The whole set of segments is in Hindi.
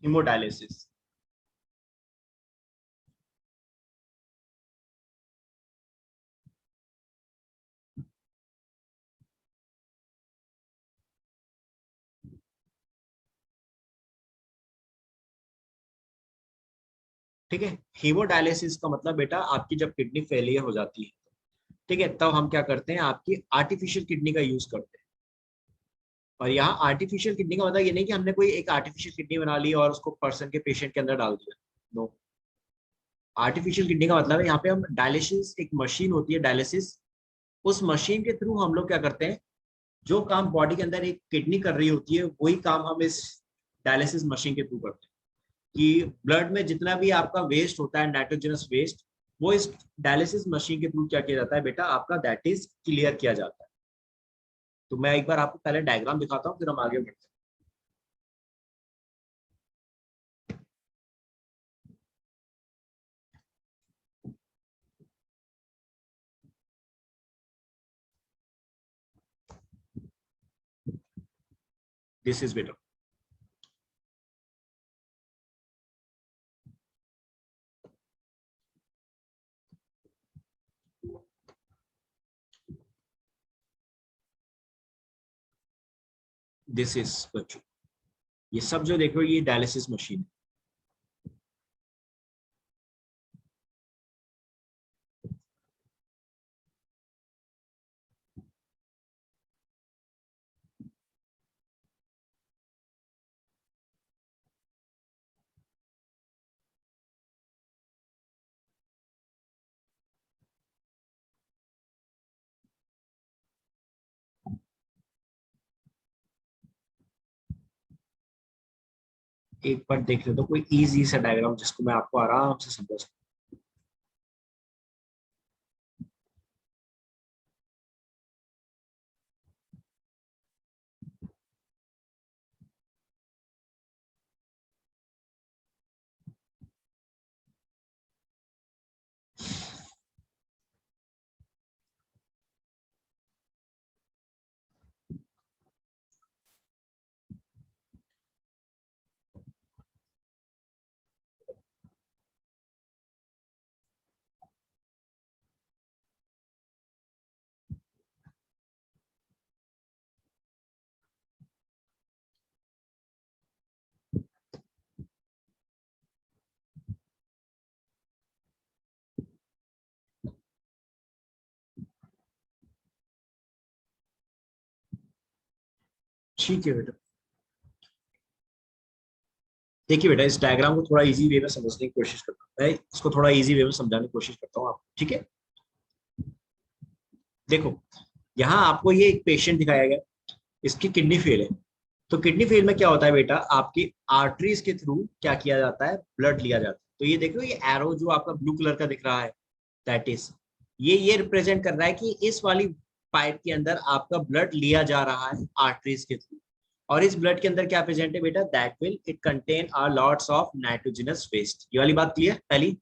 हेमोडायलिसिस। ठीक है, हीमोडायलिसिस का मतलब बेटा आपकी जब किडनी फेलियर हो जाती है, ठीक है, तब हम क्या करते हैं, आपकी आर्टिफिशियल किडनी का यूज करते हैं। और यहाँ आर्टिफिशियल किडनी का मतलब ये नहीं कि हमने कोई एक आर्टिफिशियल किडनी बना ली और उसको पर्सन के पेशेंट के अंदर डाल दिया। नो, आर्टिफिशियल किडनी का मतलब है यहाँ पे हम डायलिसिस, एक मशीन होती है डायलिसिस, उस मशीन के थ्रू हम लोग क्या करते हैं, जो काम बॉडी के अंदर एक किडनी कर रही होती है वही काम हम इस डायलिसिस मशीन के थ्रू करते हैं। कि ब्लड में जितना भी आपका वेस्ट होता है, नाइट्रोजनस वेस्ट, वो इस डायलिसिस मशीन के थ्रू क्या किया जाता है बेटा, आपका दैट इज क्लियर किया जाता है। तो मैं एक बार आपको पहले डायग्राम दिखाता हूँ, फिर हम आगे बढ़ते हैं। This is better. This is बच्चों, ये सब जो देख रहे हो ये डायलिसिस मशीन। एक बार देख लेते हो कोई इजी सा डायग्राम जिसको मैं आपको आराम से समझा सकूं। ठीक है बेटा, देखिए बेटा, इस डायग्राम को थोड़ा इजी वे में समझने की कोशिश करता हूँ मैं, इसको थोड़ा इजी वे में समझाने की कोशिश करता हूँ आपको, ठीक है। देखो, यहाँ आपको ये एक पेशेंट दिखाया गया, इसकी किडनी फेल है। तो किडनी फेल में क्या होता है बेटा, आपकी आर्टरीज के थ्रू क्या किया जाता है, ब्लड लिया जाता है। तो ये देखो, ये एरो जो आपका ब्लू कलर का दिख रहा है, दैट इज, ये रिप्रेजेंट कर रहा है कि इस वाली पाइप के अंदर आपका ब्लड लिया जा रहा है आर्टरीज के थ्रू। और इस ब्लड के अंदर क्या प्रेजेंट है बेटा, that will it contain are lots of nitrogenous waste. ये वाली बात क्लियर पहली।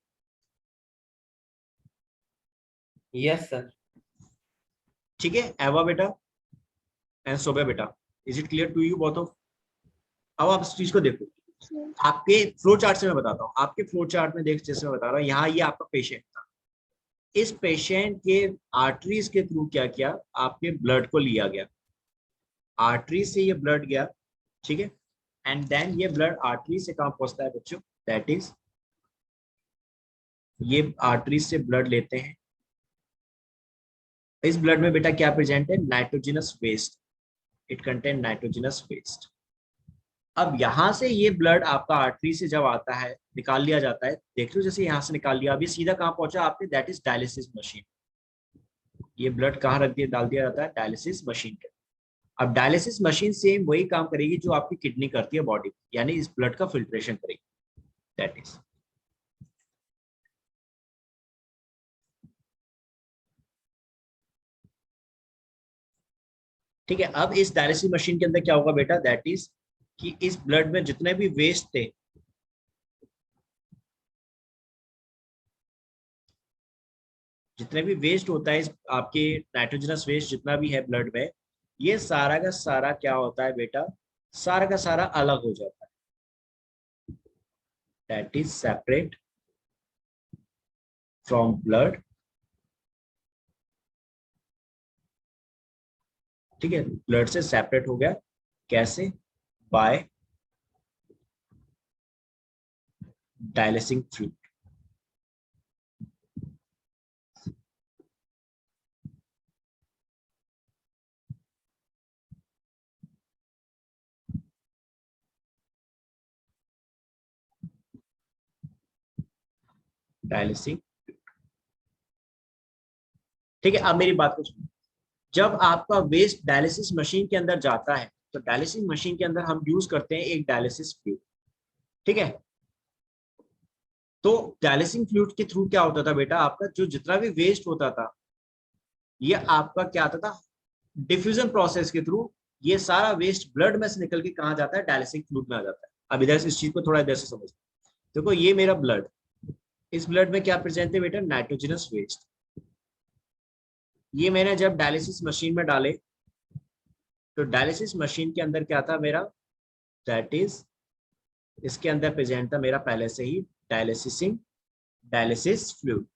Yes sir. ठीक है, एवा बेटा एंड सोबे बेटा, is it clear to you both of? अब आप इस चीज को देखो, आपके फ्लो चार्ट से मैं बताता हूँ, आपके फ्लो चार्ट में देख, जैसे मैं बता रहा हूँ, यहाँ ये आपका पेशेंट था। इस पेशेंट के आर्टरीज के थ्रू क्या किया, आपके ब्लड को लिया गया, आर्टरी से ये ब्लड गया, ठीक है। एंड देन ये ब्लड आर्टरी से कहाँ पहुंचता है बच्चों, दैट इज, ये आर्टरी से ब्लड लेते हैं। इस ब्लड में बेटा क्या प्रेजेंट है, nitrogenous waste, it contain nitrogenous waste. अब यहां से ये ब्लड आपका आर्टरी से जब आता है, निकाल लिया जाता है, देख लो जैसे यहां से निकाल लिया, अभी सीधा कहाँ पहुंचा आपने, दैट इज डायलिसिस मशीन। ये ब्लड कहाँ रख दिया, डाल दिया जाता है डायलिसिस मशीन के। अब डायलिसिस मशीन सेम वही काम करेगी जो आपकी किडनी करती है बॉडी, यानी इस ब्लड का फिल्ट्रेशन करेगी, दैट इज। ठीक है, अब इस डायलिसिस मशीन के अंदर क्या होगा बेटा, दैट इज, कि इस ब्लड में जितने भी वेस्ट थे, जितने भी वेस्ट होता है इस आपके नाइट्रोजनस वेस्ट जितना भी है ब्लड में, ये सारा का सारा क्या होता है बेटा, सारा का सारा अलग हो जाता है। that is separate from blood, ठीक है, ब्लड से सेपरेट हो गया, कैसे? Bye dialysing fluid. डायलिसिंग, ठीक है। अब मेरी बात को सुनो, जब आपका वेस्ट डायलिसिस मशीन के अंदर जाता है तो डायलिसिस मशीन के अंदर हम यूज करते हैं एक डायलिसिस फ्लूइड, ठीक है। तो डायलिसिंग फ्लूइड के थ्रू क्या होता था बेटा, आपका जो जितना भी वेस्ट होता था ये आपका क्या आता था, डिफ्यूजन प्रोसेस के थ्रू ये सारा वेस्ट ब्लड में से निकल के कहाँ जाता है, डायलिसिंग फ्लूइड में आ जाता है। अब इधर से इस चीज को थोड़ा इधर से समझ, देखो ये मेरा ब्लड, इस ब्लड में क्या प्रेजेंट है बेटा, नाइट्रोजनस वेस्ट। ये मैंने जब डायलिसिस मशीन में डाले तो डायलिसिस मशीन के अंदर क्या था मेरा, दैट इज इसके अंदर प्रेजेंट था मेरा पहले से ही dialysis fluid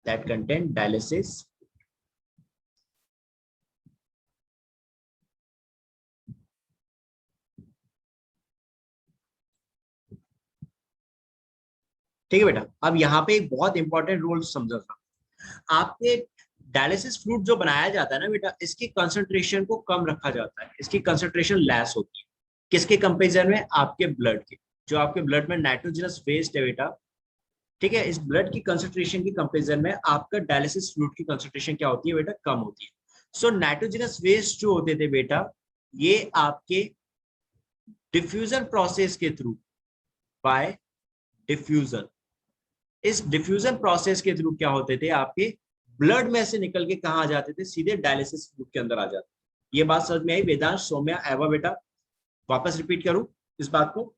that contain dialysis, ठीक है बेटा। अब यहाँ पे एक बहुत इंपॉर्टेंट रोल समझो था, आपके डायलिसिस फ्लूइड जो बनाया जाता है ना बेटा, इसकी कंसंट्रेशन को कम रखा जाता है, इसकी कंसंट्रेशन लेस होती है। किसके कंपेरिजन में, आपके ब्लड के, जो आपके ब्लड में नाइट्रोजनस वेस्ट है बेटा, ठीक है, इस ब्लड की कंसंट्रेशन की कंपेरिजन में आपका डायलिसिस फ्लूइड की कंसंट्रेशन क्या होती है बेटा, कम होती है। सो नाइट्रोजनस वेस्ट जो होते थे बेटा, ये आपके डिफ्यूजन प्रोसेस के थ्रू, बाय डिफ्यूजन, इस डिफ्यूजन प्रोसेस के थ्रू क्या होते थे, आपके ब्लड में से निकल के कहाँ आ जाते थे, सीधे डायलिसिस फ्लूइड के अंदर आ जाते। ये बात समझ में आई वेदांश, सौम्या, एवा बेटा? वापस रिपीट करूं इस बात को?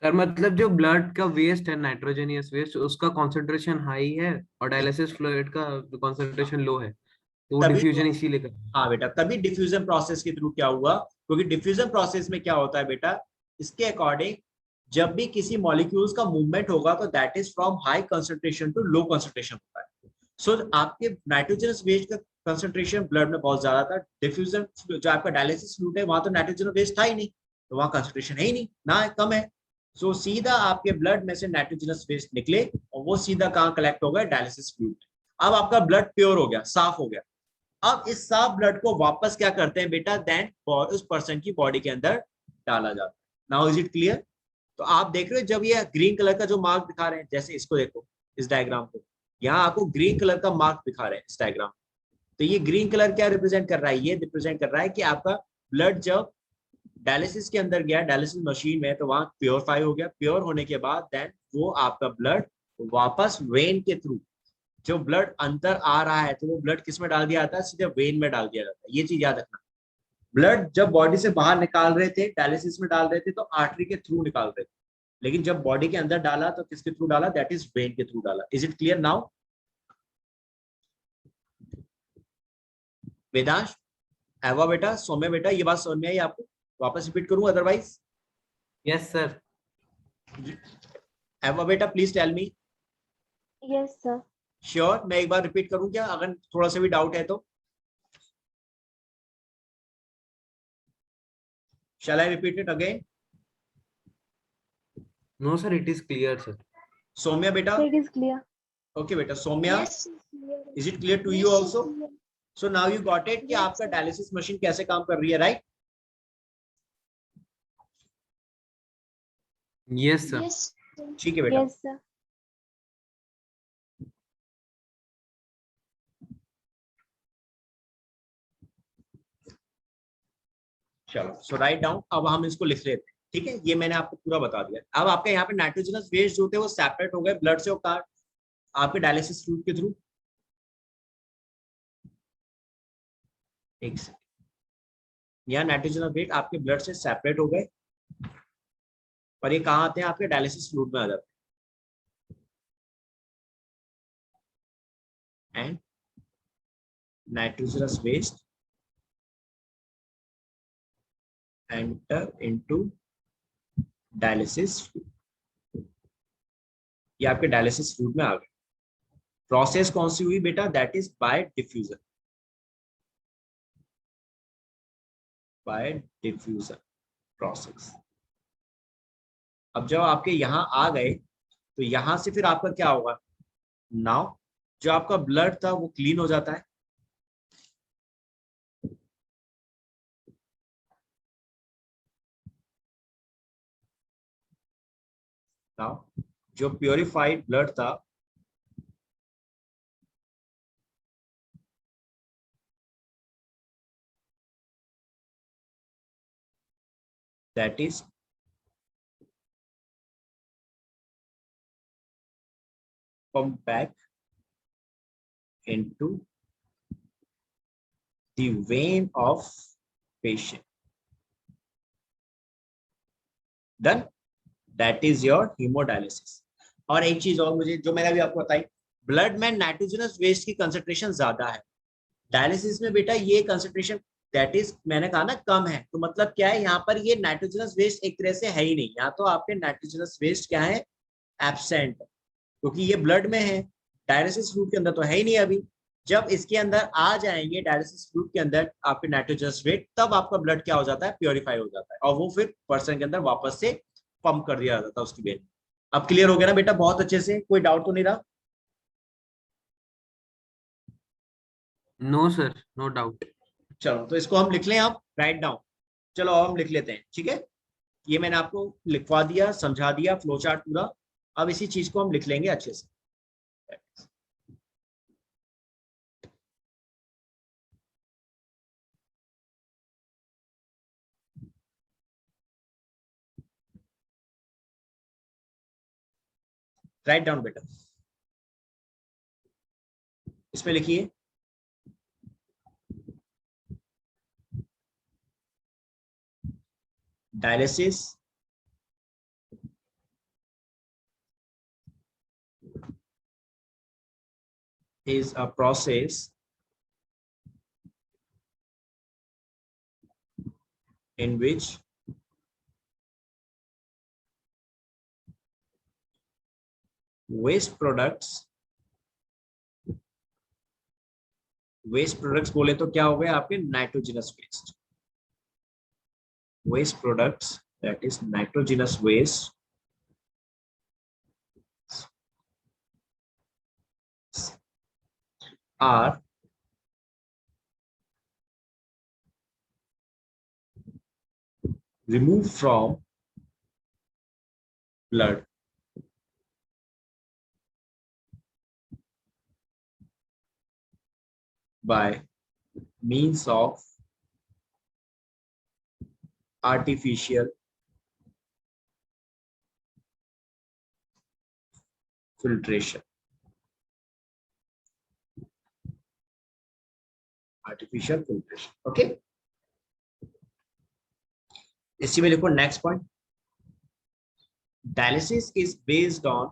सर मतलब जो ब्लड का वेस्ट है, नाइट्रोजनियस वेस्ट, उसका कंसंट्रेशन हाई है और डायलिसिस फ्लूइड का कंसंट्रेशन लो है, तो वो तभी तो, डिफ्यूजन इसीलिए कर। हाँ बेटा, तभी डिफ्यूजन प्रोसेस के थ्रू क्या हुआ, क्योंकि डिफ्यूजन प्रोसेस में क्या होता है बेटा, इसके अकॉर्डिंग जब भी किसी मॉलिक्यूल्स का मूवमेंट होगा तो that is from high concentration to low concentration होता है। सो आपके नाइट्रोजनस वेस्ट का कंसंट्रेशन ब्लड में बहुत ज्यादा था, डिफ्यूजन जो आपका डायलिसिस फ्लूइड है वहां तो नाइट्रोजन वेस्ट था ही नहीं, तो वहां कंसंट्रेशन है ही नहीं ना, है, कम है। सो सीधा आपके ब्लड में से नाइट्रोजनस वेस्ट निकले और वो सीधा कहाँ कलेक्ट हो गया, डायलिसिस फ्लूइड। अब आपका ब्लड प्योर हो गया, साफ हो गया। अब इस साफ ब्लड को वापस क्या करते हैं बेटा, देन उस पर्सन की बॉडी के अंदर डाला जाता है। Now is it clear? तो आप देख रहे हो जब ये ग्रीन कलर का जो मार्क दिखा रहे हैं, जैसे इसको देखो, इस डायग्राम को, यहाँ आपको ग्रीन कलर का मार्क दिखा रहे हैं इस डायग्राम। तो ये ग्रीन कलर क्या रिप्रेजेंट कर रहा है, ये रिप्रेजेंट कर रहा है कि आपका ब्लड जब डायलिसिस के अंदर गया, डायलिसिस मशीन में, तो वहां प्योरीफाई हो गया। प्योर होने के बाद देन वो आपका ब्लड वापस वेन के थ्रू, जो ब्लड अंदर आ रहा है तो वो ब्लड किस में डाल दिया जाता है, सीधे वेन में डाल दिया जाता है। ये चीज याद रखना, ब्लड जब बॉडी से बाहर निकाल रहे थे, डायलिसिस में डाल रहे थे तो आर्टरी के थ्रू निकाल रहे थे, लेकिन जब बॉडी के अंदर डाला तो किसके थ्रू डाला, दैट इज वेन के थ्रू डाला। Is it clear now? Vedansh, Eva बेटा, सौम्य बेटा, ये बात समझ में आई आपको? वापस रिपीट करूं अदरवाइज? Yes sir. एवा बेटा please tell me. Yes sir. Sure? मैं एक बार रिपीट करूं क्या, अगर थोड़ा सा भी डाउट है तो? Shall I repeat it again? No sir, it is clear sir. Saumya बेटा? It is clear. ओके बेटा, Saumya, yes clear. Is it clear to you also? So now you got it कि Yes, आपका sir. डायलिसिस मशीन कैसे काम कर रही है, राइट? Yes sir. यस ठीक है बेटा। Yes sir. चलो, सो राइट डाउन, अब हम इसको लिख लेते हैं, ठीक है। ये मैंने आपको पूरा बता दिया। अब आपके यहाँ पे नाइट्रोजनस वेस्ट जो थे वो सेपरेट हो गए ब्लड से, और आपके डायलिसिस फ्लूइड के थ्रू। एक सेकंड, यहाँ नाइट्रोजनस वेस्ट आपके ब्लड से सेपरेट हो गए और ये कहाँ आते हैं, आपके डायलिसिस फ्लूइड में आ जाते हैं। And nitrogenous waste enter into dialysis, ये आपके डायलिसिस फ्लूइड में आ गए। प्रोसेस कौन सी हुई बेटा? That is by diffusion, bye diffusion process. अब जब आपके यहाँ आ गए तो यहां से फिर आपका क्या होगा? नाउ जो आपका ब्लड था वो क्लीन हो जाता है। नाउ जो प्योरिफाइड ब्लड था that is pumped back into the vein of patient. Done. That is your hemodialysis. और एक चीज और मुझे जो मैंने अभी आपको बताई, ब्लड में नाइट्रोजनस वेस्ट की कंसंट्रेशन ज्यादा है, डायलिसिस में बेटा ये कंसंट्रेशन दैट इज मैंने कहा ना कम है। तो मतलब क्या है, यहाँ पर ये नाइट्रोजनस वेस्ट एक तरह से है ही नहीं, यहाँ तो आपके नाइट्रोजनस वेस्ट क्या है? एब्सेंट, क्योंकि ये ब्लड में है, डायलिसिस फ्लूइड के अंदर तो है ही नहीं अभी। जब इसके अंदर आ जाएंगे डायलिसिस फ्लूइड के अंदर आपके नाइट्रोजनस वेट, तब आपका ब्लड क्या हो जाता है? प्योरीफाई हो जाता है, और वो फिर पर्सन के अंदर वापस से पंप कर दिया जाता है उसकी वेन। अब क्लियर हो गया ना बेटा? बहुत अच्छे से, कोई डाउट तो नहीं रहा? No sir, no doubt. चलो तो इसको हम लिख लें, आप राइट डाउन। चलो अब हम लिख लेते हैं, ठीक है? ये मैंने आपको लिखवा दिया, समझा दिया फ्लो चार्ट पूरा। अब इसी चीज को हम लिख लेंगे अच्छे से। राइट डाउन बेटा, इसमें लिखिए dialysis is a process in which waste products बोले तो क्या हो गए आपके? Nitrogenous waste. waste products, that is nitrogenous waste, are removed from blood by means of artificial filtration. Artificial filtration. Okay. इसी में लिखो next point, dialysis is based on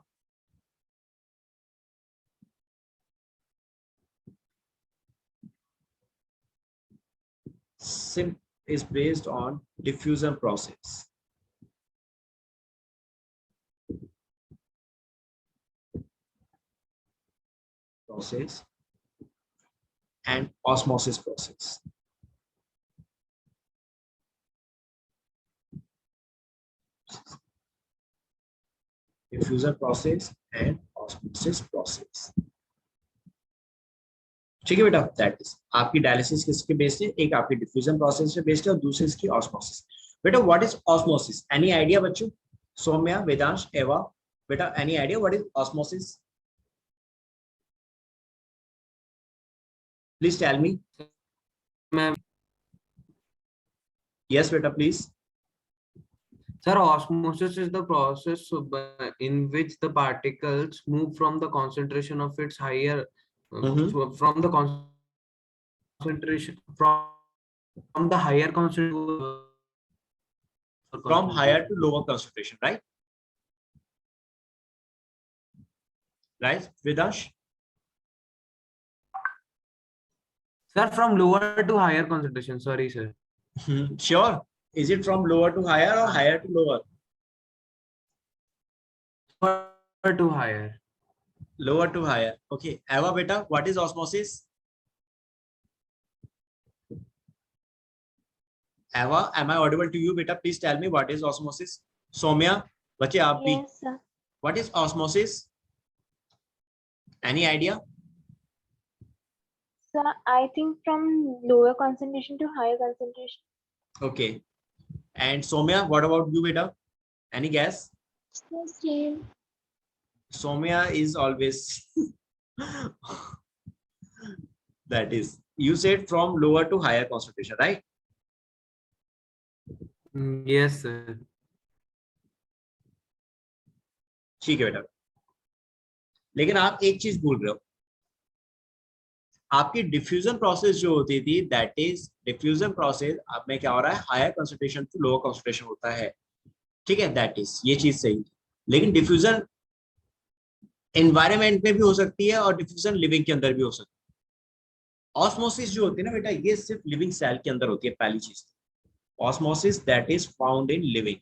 is based on diffusion process. And osmosis process. Diffusion process and osmosis process. ठीक है बेटा, दैट इज आपकी डायलिसिस किसके बेस्ड है? एक आपकी डिफ्यूजन प्रोसेस पे बेस्ड है और दूसरी इसकी ऑस्मोसिस। बेटा what is osmosis? Any idea बच्चों? सौम्या, वेदांश, एवा, बेटा any idea what is osmosis? Please tell me. Ma'am, yes बेटा please. sir, osmosis is the process in which the particles move from the concentration of its higher from the concentration from the higher concentration From higher to lower concentration, right? Right, Vedansh? Sir, from lower to higher concentration. Sorry, sir. Sure. Is it from lower to higher or higher to lower? to higher. Lower to higher. Okay. Eva beta, what is osmosis? Eva, am I audible to you beta? Please tell me what is osmosis. Soumya, बच्चे आप भी. Yes, sir. What is osmosis? Any idea? Sir, I think from lower concentration to higher concentration. Okay. And Soumya, what about you beta? Any guess? Same. Soumya is always that is, you said from lower to higher concentration, right? Yes, sir. ठीक है बेटा, लेकिन आप एक चीज भूल रहे हो. आपकी डिफ्यूजन प्रोसेस जो होती थी, दैट इज डिफ्यूजन प्रोसेस, आप में क्या हो रहा है, higher concentration to lower concentration होता है. ठीक है, दैट इज, ये चीज सही. लेकिन डिफ्यूजन एनवायरनमेंट में भी हो सकती है और डिफ्यूजन लिविंग के अंदर भी हो सकती है. ऑस्मोसिस जो होती है ना बेटा, ये सिर्फ लिविंग सेल के अंदर होती है. पहली चीज osmosis that is found in living.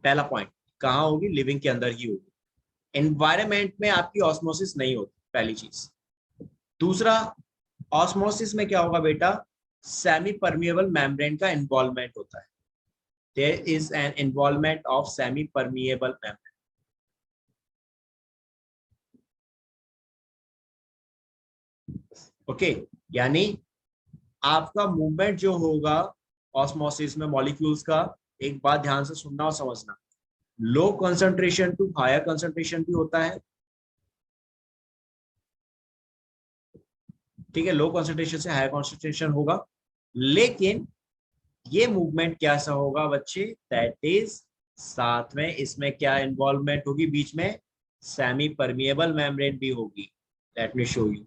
पहला पॉइंट, कहाँ होगी, लिविंग के अंदर ही होगी. एनवायरनमेंट में आपकी ऑस्मोसिस नहीं होती, पहली चीज. दूसरा, ऑस्मोसिस में क्या होगा बेटा, सेमी परमिएबल मेम्ब्रेन का इन्वॉल्वमेंट होता है. There is an involvement of semi permeable membrane. Okay, यानी आपका मूवमेंट जो होगा ऑस्मोसिस में मॉलिक्यूल्स का, एक बात ध्यान से सुनना और समझना, low concentration to higher concentration भी होता है. ठीक है, लो कंसंट्रेशन से हायर कंसंट्रेशन होगा. लेकिन ये मूवमेंट कैसा होगा बच्चे, दैट इज, साथ में इसमें क्या इन्वॉल्वमेंट होगी, बीच में सेमी परमिएबल मेम्ब्रेन भी होगी. Let me show you.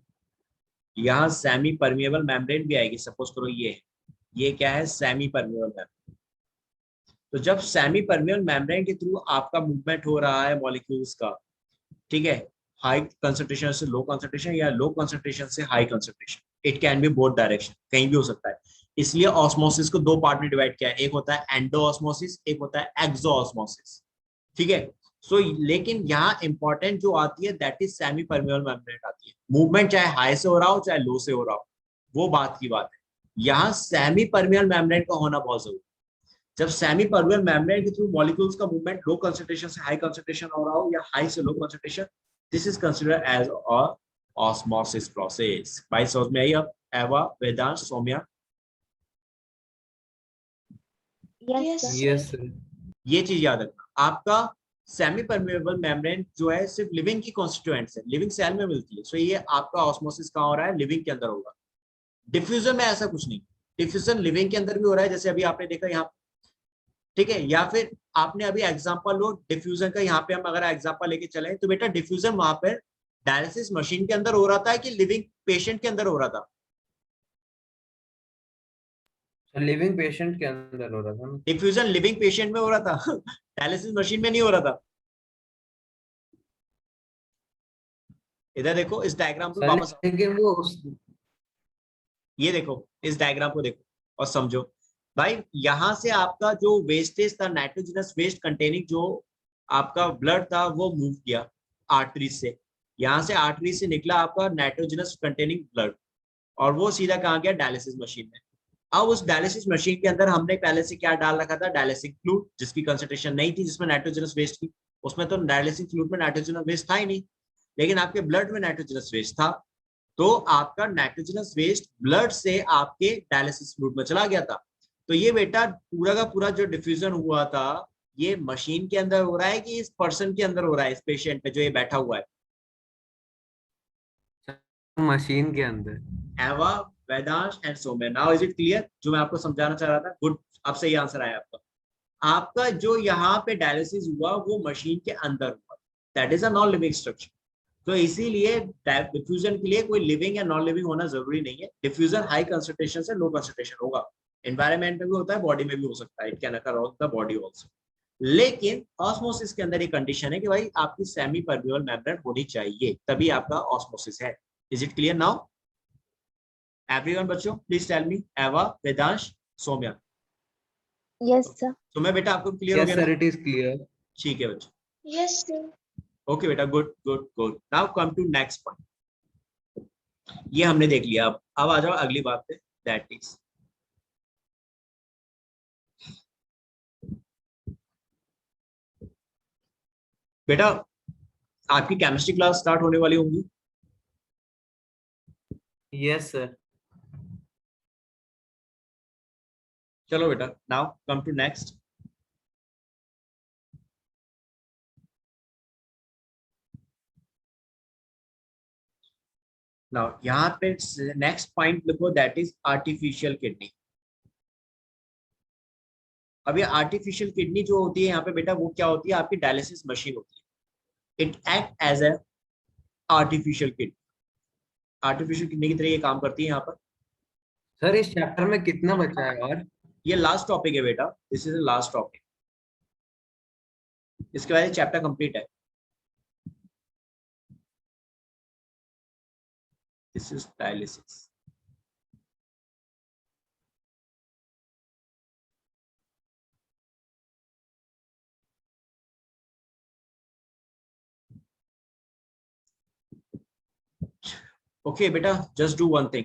यहाँ सेमी परमिएबल मेम्ब्रेन भी आएगी. सपोज करो ये क्या है, सेमी परमिएबल मेम्ब्रेन. तो जब सेमी परमिएबल मेम्ब्रेन के थ्रू आपका मूवमेंट हो रहा है मॉलिक्यूल्स का, ठीक है, हाई कंसंट्रेशन से लो कंसंट्रेशन या लो कंसंट्रेशन से high concentration, it can be both direction, कहीं भी हो सकता है. इसलिए ऑस्मोसिस को दो पार्ट में डिवाइड किया है. एक होता है एंडो ऑस्मोसिस, एक होता है एक्सो ऑस्मोसिस. ठीक है. सो लेकिन यहाँ इंपॉर्टेंट जो आती है, that is semi permeable membrane आती है. मूवमेंट चाहे हाई से हो रहा हो चाहे लो से हो रहा हो, वो बात की बात है. यहाँ सेमी परमिएबल मेम्ब्रेन का होना बहुत जरूरी. जब सेमी परमिएबल मेम्ब्रेन के थ्रू मॉलिक्यूल्स का मूवमेंट लो कंसंट्रेशन से हाई कंसंट्रेशन हो रहा हो या हाई से low concentration, this is considered as a osmosis process. भाई समझ में आई अब? एवा, वेदांत, Saumya, Yes, sir. Yes, sir. ये चीज याद रखना. आपका सेमी परमिएबल मेम्ब्रेन जो है सिर्फ लिविंग की कॉन्स्टिट्यूएंट्स है, लिविंग सेल में मिलती है. सो ये आपका ऑस्मोसिस कहाँ हो रहा है, लिविंग के अंदर होगा. डिफ्यूजन में ऐसा कुछ नहीं. डिफ्यूजन लिविंग के अंदर भी हो रहा है, जैसे अभी आपने देखा यहाँ. ठीक है, या फिर आपने अभी एग्जांपल लो डिफ्यूजन का. यहाँ पे हम अगर एग्जांपल लेके चले तो बेटा, डिफ्यूजन वहां पर डायलिसिस मशीन के अंदर हो रहा था कि लिविंग पेशेंट के अंदर हो रहा था? लिविंग पेशेंट के अंदर हो रहा था ना. डिफ्यूजन लिविंग पेशेंट में हो रहा था, डायलिसिस मशीन में नहीं हो रहा था. इधर देखो, इस डायग्राम को वापस, लेकिन वो ये देखो, इस डायग्राम को देखो और समझो. भाई यहां से आपका जो वेस्टेज था, नाइट्रोजनस वेस्ट कंटेनिंग जो आपका ब्लड था, वो मूव किया आर्टरी से. यहाँ से आर्टरी से निकला आपका नाइट्रोजनस कंटेनिंग ब्लड, और वो सीधा कहाँ गया, डायलिसिस मशीन में. अब उस डायलिसिस मशीन के अंदर हमने पहले से क्या डाल रखा था, डायलिसिस फ्लूइड, जिसकी कंसंट्रेशन नहीं थी, जिसमें नाइट्रोजनस वेस्ट थी. उसमें तो डायलिसिस फ्लूइड में नाइट्रोजनस वेस्ट था ही नहीं, लेकिन आपके ब्लड में नाइट्रोजनस वेस्ट था. तो आपका नाइट्रोजनस वेस्ट ब्लड से आपके डायलिसिस फ्लूइड में चला गया था. तो ये बेटा पूरा का पूरा जो डिफ्यूजन हुआ था, ये मशीन के अंदर हो रहा है कि इस पर्सन के अंदर हो रहा है, इस पेशेंट पे जो ये बैठा हुआ है? मशीन के अंदर. Eva, Vedansh and Saumya, now is it clear जो मैं आपको समझाना चाह रहा था? गुड, अब सही आंसर आया आपका. आपका जो यहाँ पे डायलिसिस हुआ वो मशीन के अंदर हुआ, that is a non living structure. तो इसीलिए डिफ्यूजन के लिए कोई लिविंग या नॉन लिविंग होना जरूरी नहीं है. डिफ्यूजन हाई कंसंट्रेशन से लो कंसंट्रेशन होगा. एनवायरनमेंट में भी होता है, बॉडी में भी हो सकता है, it can occur on the body also. लेकिन ऑस्मोसिस के अंदर एक कंडीशन है कि भाई आपकी सेमी परमिएबल मेम्ब्रेन होनी चाहिए, तभी आपका ऑस्मोसिस है. Is it clear now everyone? बच्चों प्लीज टेल मी. एवा, वेदांश, सौम्या. Yes, sir. सौम्या बेटा आपको क्लियर हो Yes, गया sir, ना? it is clear. ठीक है बच्चों. Yes, sir. ओके बेटा, good good good. Now come to next point. ये हमने देख लिया। अब आ जाओ अगली बात पे, दैट इज बेटा आपकी केमिस्ट्री क्लास स्टार्ट होने वाली होंगी। Yes, sir. चलो बेटा, now come to next. Now यहाँ पे नेक्स्ट पॉइंट लिखो, दैट इज आर्टिफिशियल किडनी। अब ये आर्टिफिशियल किडनी जो होती है यहाँ पे बेटा, वो क्या होती है, आपकी डायलिसिस मशीन होती है। It act as a artificial kidney. Artificial kidney की तरह ये काम करती है यहाँ पर। सर इस चैप्टर में कितना बचा है और? ये लास्ट टॉपिक है बेटा, this is the last topic. इसके बाद चैप्टर कंप्लीट है। This is dialysis. ओके बेटा, जस्ट डू वन थिंग।